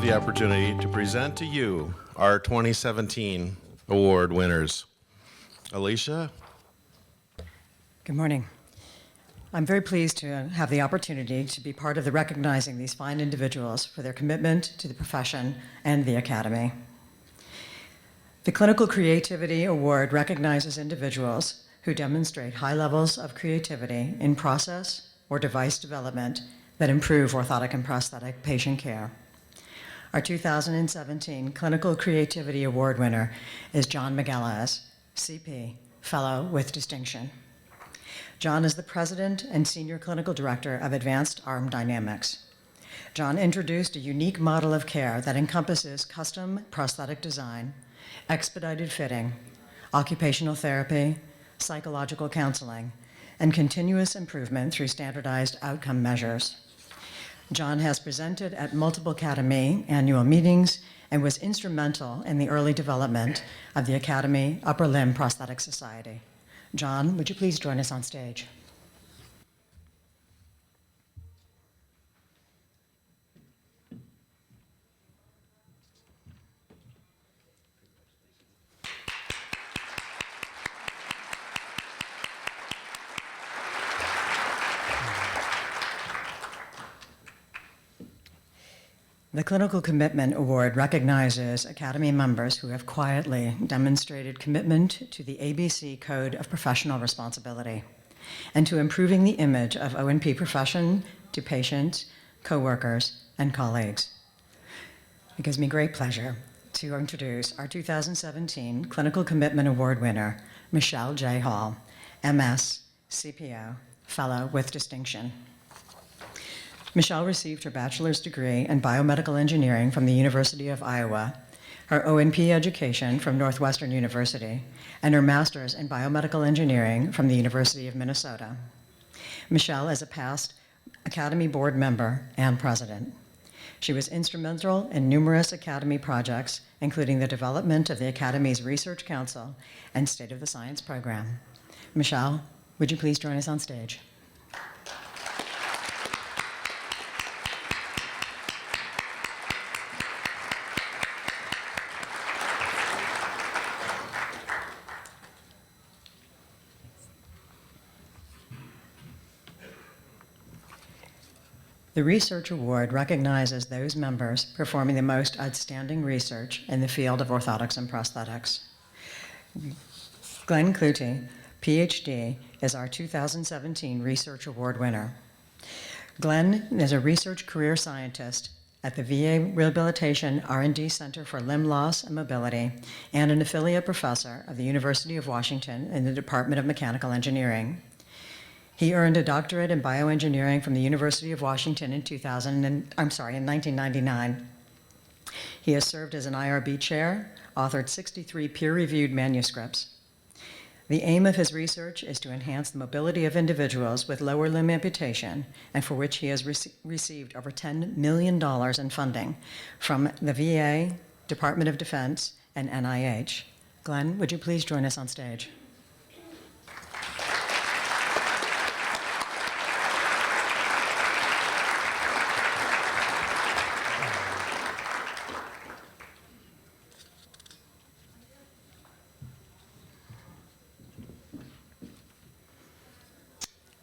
the opportunity to present to you our 2017 award winners. Alicia? Good morning. I'm very pleased to have the opportunity to be part of the recognizing these fine individuals for their commitment to the profession and the Academy. The Clinical Creativity Award recognizes individuals who demonstrate high levels of creativity in process or device development that improve orthotic and prosthetic patient care. Our 2017 Clinical Creativity Award winner is John Magalhaes, CP, Fellow with Distinction. John is the President and Senior Clinical Director of Advanced Arm Dynamics. John introduced a unique model of care that encompasses custom prosthetic design, expedited fitting, occupational therapy, psychological counseling, and continuous improvement through standardized outcome measures. John has presented at multiple Academy annual meetings and was instrumental in the early development of the Academy Upper Limb Prosthetic Society. John, would you please join us on stage? The Clinical Commitment Award recognizes Academy members who have quietly demonstrated commitment to the ABC Code of Professional Responsibility and to improving the image of O&P profession to patients, coworkers, and colleagues. It gives me great pleasure to introduce our 2017 Clinical Commitment Award winner, Michelle J. Hall, MS, CPO, Fellow with Distinction. Michelle received her bachelor's degree in biomedical engineering from the University of Iowa, her O&P education from Northwestern University, and her master's in biomedical engineering from the University of Minnesota. Michelle is a past Academy board member and president. She was instrumental in numerous Academy projects, including the development of the Academy's Research Council and State of the Science program. Michelle, would you please join us on stage? The Research Award recognizes those members performing the most outstanding research in the field of orthotics and prosthetics. Glenn Clutie, PhD, is our 2017 Research Award winner. Glenn is a research career scientist at the VA Rehabilitation R&D Center for Limb Loss and Mobility and an affiliate professor of the University of Washington in the Department of Mechanical Engineering. He earned a doctorate in bioengineering from the University of Washington in 1999. He has served as an IRB chair, authored 63 peer-reviewed manuscripts. The aim of his research is to enhance the mobility of individuals with lower limb amputation, and for which he has received over $10 million in funding from the VA, Department of Defense, and NIH. Glenn, would you please join us on stage?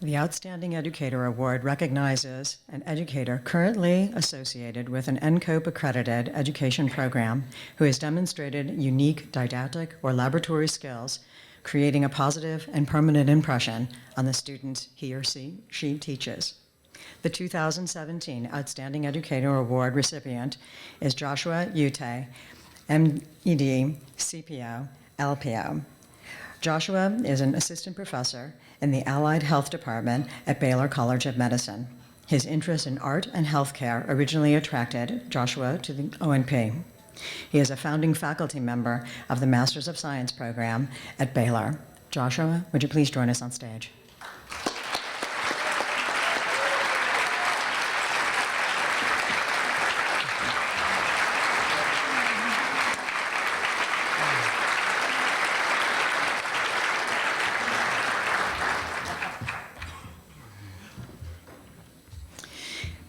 The Outstanding Educator Award recognizes an educator currently associated with an NCOPE-accredited education program who has demonstrated unique didactic or laboratory skills, creating a positive and permanent impression on the students he or she teaches. The 2017 Outstanding Educator Award recipient is Joshua Ute, MED, CPO, LPO. Joshua is an assistant professor in the Allied Health Department at Baylor College of Medicine. His interest in art and healthcare originally attracted Joshua to the O&P. He is a founding faculty member of the Masters of Science program at Baylor. Joshua, would you please join us on stage?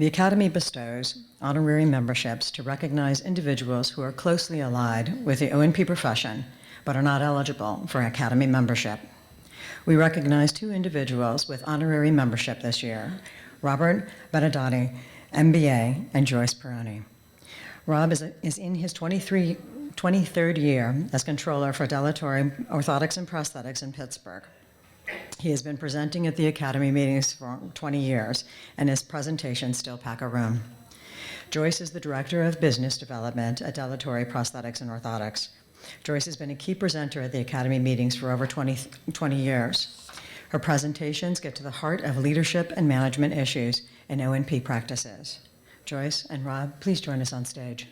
The Academy bestows honorary memberships to recognize individuals who are closely allied with the O&P profession but are not eligible for Academy membership. We recognize 2 individuals with honorary membership this year, Robert Benedotti, MBA, and Joyce Peroni. Rob is in his 23rd year as controller for Delatory Orthotics and Prosthetics in Pittsburgh. He has been presenting at the Academy meetings for 20 years, and his presentations still pack a room. Joyce is the Director of Business Development at Delatory Prosthetics and Orthotics. Joyce has been a key presenter at the Academy meetings for over 20 years. Her presentations get to the heart of leadership and management issues in O&P practices. Joyce and Rob, please join us on stage.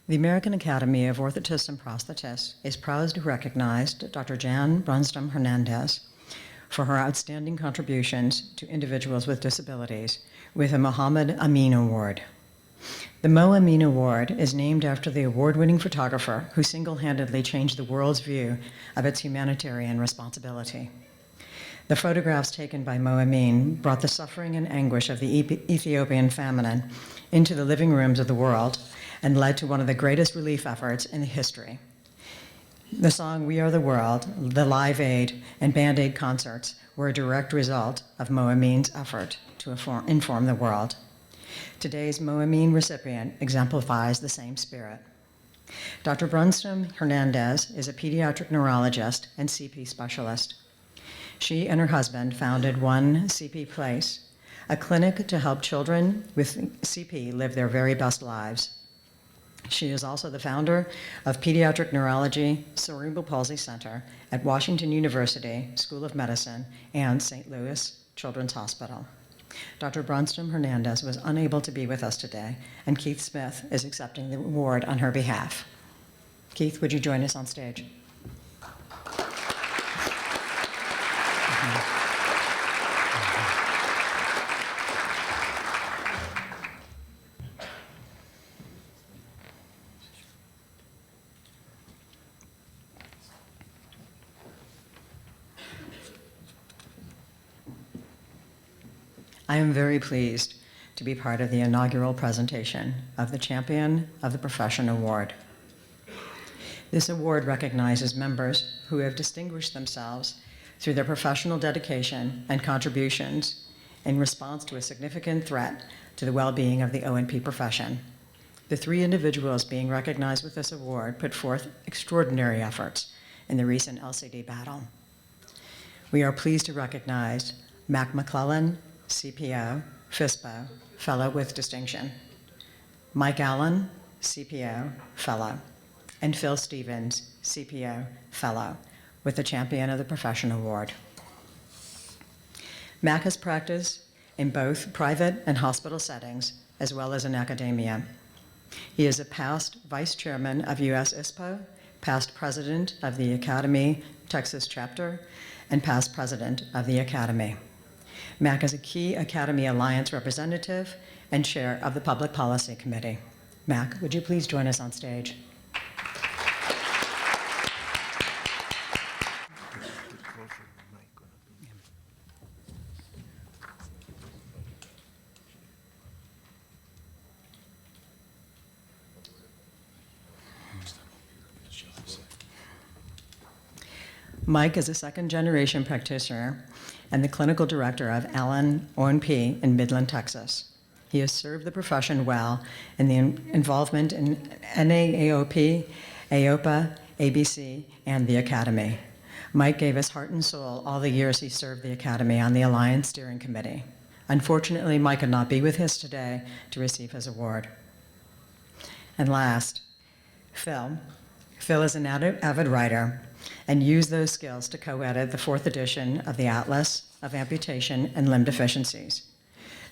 The American Academy of Orthotists and Prosthetists is proud to recognize Dr. Jan Brunstam Hernandez for her outstanding contributions to individuals with disabilities with the Mohammed Amin Award. The Mo Amin Award is named after the award-winning photographer who single-handedly changed the world's view of its humanitarian responsibility. The photographs taken by Mo Amin brought the suffering and anguish of the Ethiopian famine into the living rooms of the world and led to one of the greatest relief efforts in history. The song We Are the World, the Live Aid, and Band Aid concerts were a direct result of Mo Amin's effort to inform the world. Today's Mo Amin recipient exemplifies the same spirit. Dr. Brunstam Hernandez is a pediatric neurologist and CP specialist. She and her husband founded One CP Place, a clinic to help children with CP live their very best lives. She is also the founder of Pediatric Neurology Cerebral Palsy Center at Washington University School of Medicine and St. Louis Children's Hospital. Dr. Brunstam Hernandez was unable to be with us today, and Keith Smith is accepting the award on her behalf. Keith, would you join us on stage? I am very pleased to be part of the inaugural presentation of the Champion of the Profession Award. This award recognizes members who have distinguished themselves through their professional dedication and contributions in response to a significant threat to the well-being of the O&P profession. The 3 individuals being recognized with this award put forth extraordinary efforts in the recent LCD battle. We are pleased to recognize Mac McClellan, CPO, FISPO, Fellow with Distinction, Mike Allen, CPO, Fellow, and Phil Stevens, CPO, Fellow, with the Champion of the Profession Award. Mac has practiced in both private and hospital settings, as well as in academia. He is a past vice chairman of US ISPO, past president of the Academy Texas chapter, and past president of the Academy. Mac is a key Academy Alliance representative and chair of the Public Policy Committee. Mac, would you please join us on stage? Mike is a second-generation practitioner and the clinical director of Allen O&P in Midland, Texas. He has served the profession well in the involvement in NAAOP, AOPA, ABC, and the Academy. Mike gave his heart and soul all the years he served the Academy on the Alliance Steering Committee. Unfortunately, Mike could not be with us today to receive his award. And last, Phil. Phil is an avid writer and used those skills to co-edit the 4th edition of the Atlas of Amputation and Limb Deficiencies.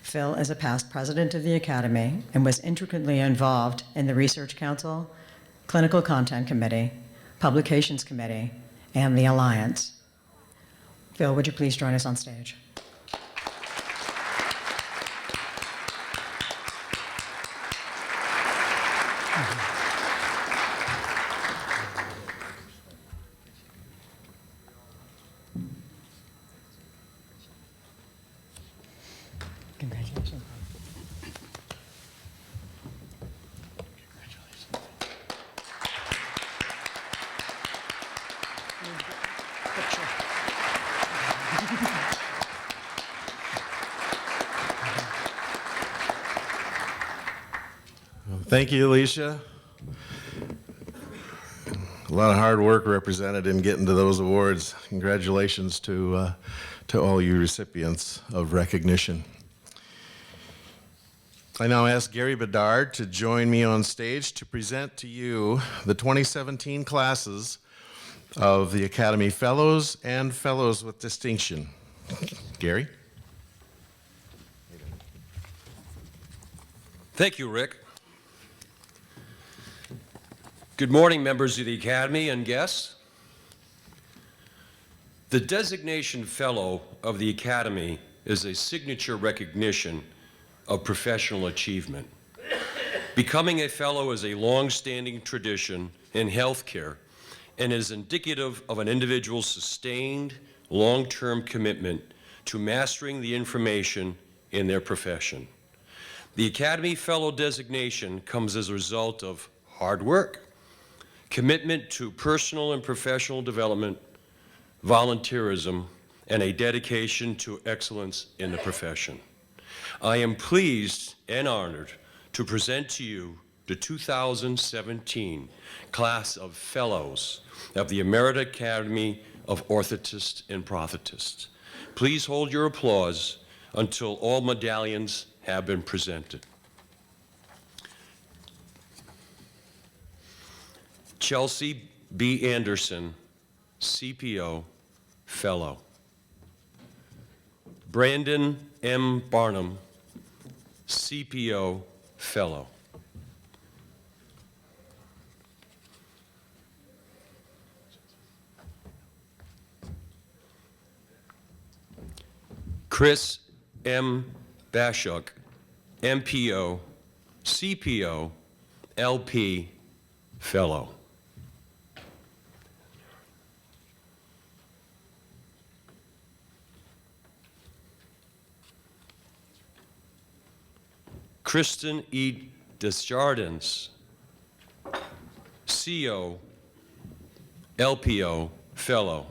Phil is a past president of the Academy and was intricately involved in the Research Council, Clinical Content Committee, Publications Committee, and the Alliance. Phil, would you please join us on stage? Congratulations. Thank you, Alicia. A lot of hard work represented in getting to those awards. Congratulations to all you recipients of recognition. I now ask Gary Bedard to join me on stage to present to you the 2017 classes of the Academy Fellows and Fellows with Distinction. Gary? Thank you, Rick. Good morning, members of the Academy and guests. The designation Fellow of the Academy is a signature recognition of professional achievement. Becoming a Fellow is a long-standing tradition in healthcare and is indicative of an individual's sustained, long-term commitment to mastering the information in their profession. The Academy Fellow designation comes as a result of hard work, commitment to personal and professional development, volunteerism, and a dedication to excellence in the profession. I am pleased and honored to present to you the 2017 class of Fellows of the Emerita Academy of Orthotists and Prosthetists. Please hold your applause until all medallions have been presented. Chelsea B. Anderson, CPO, Fellow. Brandon M. Barnum, CPO, Fellow. Chris M. Bashuk, MPO, CPO, LP, Fellow. Kristen E. Desjardins, CO, LPO, Fellow.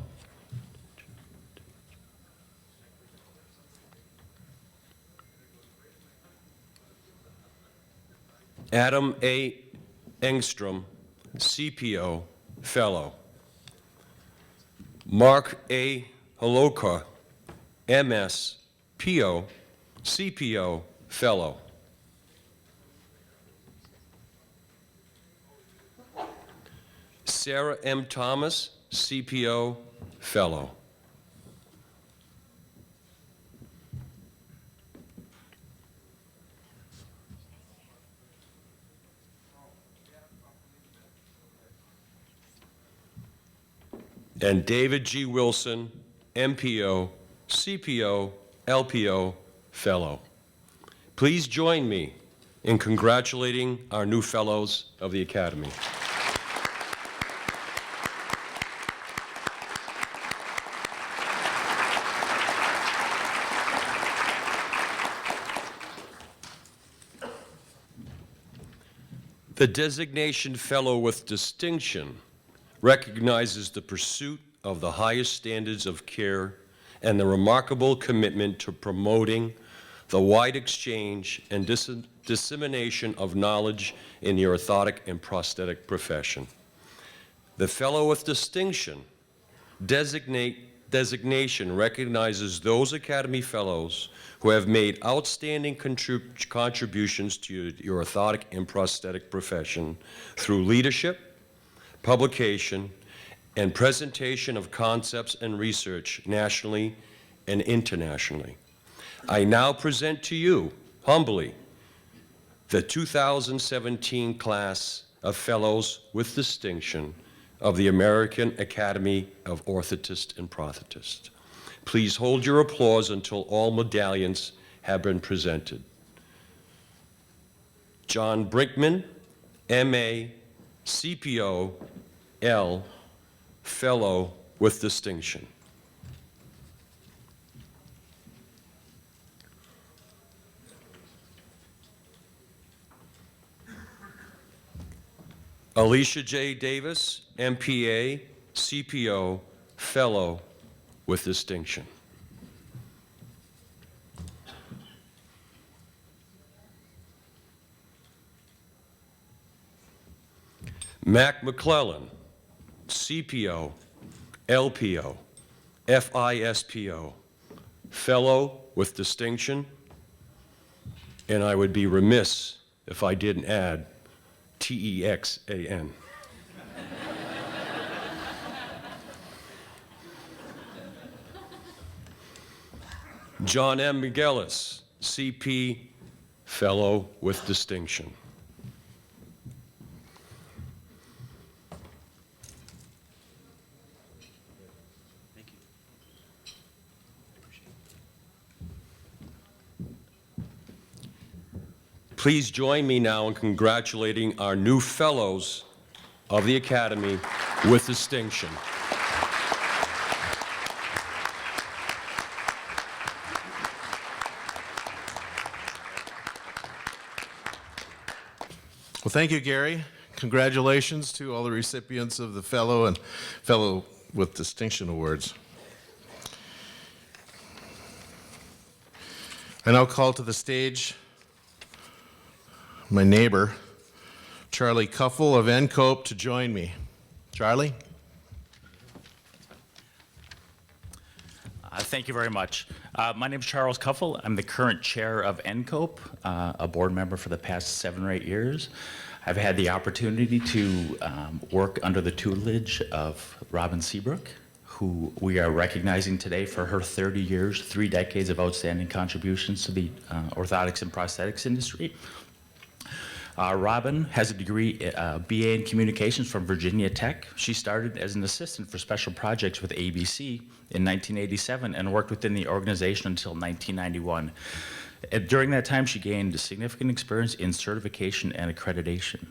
Adam A. Engstrom, CPO, Fellow. Mark A. Holoka, MS, PO, CPO, Fellow. Sarah M. Thomas, CPO, Fellow. And David G. Wilson, MPO, CPO, LPO, Fellow. Please join me in congratulating our new Fellows of the Academy. The designation Fellow with Distinction recognizes the pursuit of the highest standards of care and the remarkable commitment to promoting the wide exchange and dissemination of knowledge in the orthotic and prosthetic profession. The Fellow with Distinction designation recognizes those Academy Fellows who have made outstanding contributions to the orthotic and prosthetic profession through leadership, publication, and presentation of concepts and research nationally and internationally. I now present to you, humbly, the 2017 class of Fellows with Distinction, of the American Academy of Orthotists and Prosthetists. Please hold your applause until all medallions have been presented. John Brinkman, M.A., CPO, L., Fellow with Distinction. Alicia J. Davis, MPA, CPO, Fellow with Distinction. Mac McClellan, CPO, LPO, FISPO, Fellow with Distinction, and I would be remiss if I didn't add TEXAN. John M. McGillis, CP, Fellow with Distinction. Please join me now in congratulating our new fellows of the Academy with distinction. Well, thank you, Gary. Congratulations to all the recipients of the Fellow and Fellow with Distinction Awards. I now call to the stage my neighbor, Charlie Cuffle of NCOPE, to join me. Charlie? Thank you very much. My name is Charles Cuffle. I'm the current chair of NCOPE, a board member for the past 7 or 8 years. I've had the opportunity to work under the tutelage of Robin Seabrook, who we are recognizing today for her 30 years, 3 decades of outstanding contributions to the orthotics and prosthetics industry. Robin has a degree, BA in Communications from Virginia Tech. She started as an assistant for special projects with ABC in 1987 and worked within the organization until 1991. During that time, she gained significant experience in certification and accreditation.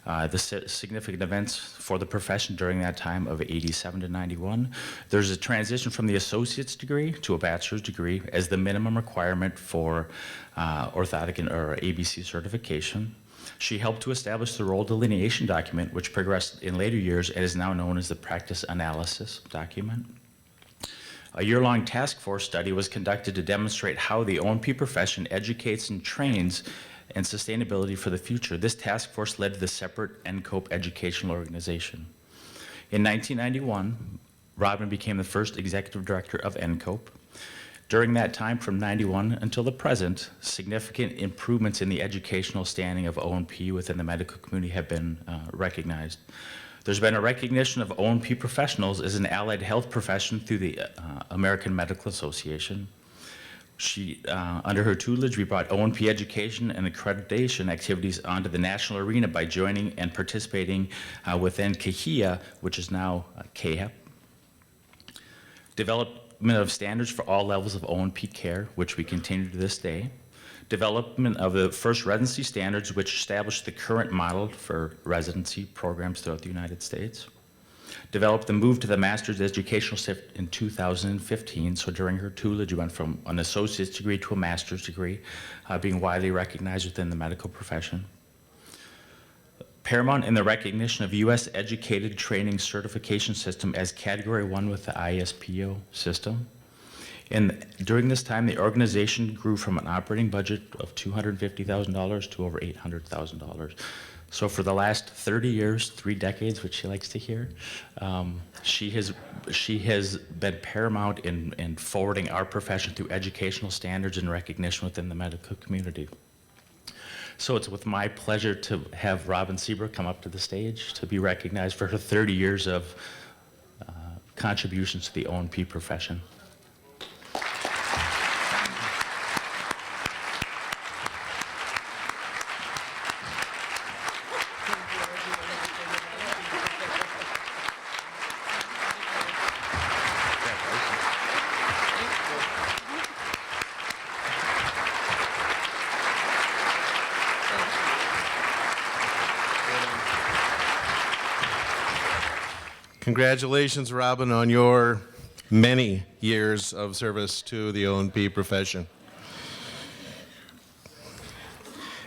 The significant events for the profession during that time of 87 to 91, there's a transition from the associate's degree to a bachelor's degree as the minimum requirement for orthotic or ABC certification. She helped to establish the role delineation document, which progressed in later years and is now known as the practice analysis document. A year-long task force study was conducted to demonstrate how the O&P profession educates and trains and sustainability for the future. This task force led to the separate NCOPE educational organization. In 1991, Robin became the first executive director of NCOPE. During that time, from 91 until the present, significant improvements in the educational standing of O&P within the medical community have been recognized. There's been a recognition of O&P professionals as an allied health profession through the American Medical Association. Under her tutelage, we brought O&P education and accreditation activities onto the national arena by joining and participating within CAHIA, which is now CAHEP. Development of standards for all levels of O&P care, which we continue to this day. Development of the first residency standards, which established the current model for residency programs throughout the United States. Developed the move to the master's educational shift in 2015. So during her tutelage, we went from an associate's degree to a master's degree, being widely recognized within the medical profession. Paramount in the recognition of U.S. educated training certification system as Category 1 with the ISPO system. And during this time, the organization grew from an operating budget of $250,000 to over $800,000. So for the last 30 years, 3 decades, which she likes to hear, she has been paramount in forwarding our profession through educational standards and recognition within the medical community. So it's with my pleasure to have Robin Seabrook come up to the stage to be recognized for her 30 years of contributions to the O&P profession. Congratulations, Robin, on your many years of service to the O&P profession.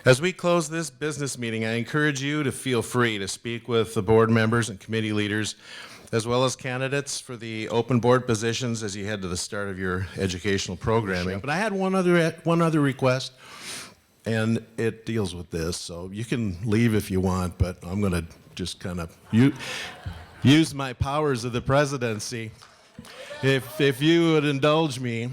As we close this business meeting, I encourage you to feel free to speak with the board members and committee leaders, as well as candidates for the open board positions as you head to the start of your educational programming. But I had one other request, and it deals with this. So you can leave if you want, but I'm going to just kind of use my powers of the presidency. If you would indulge me,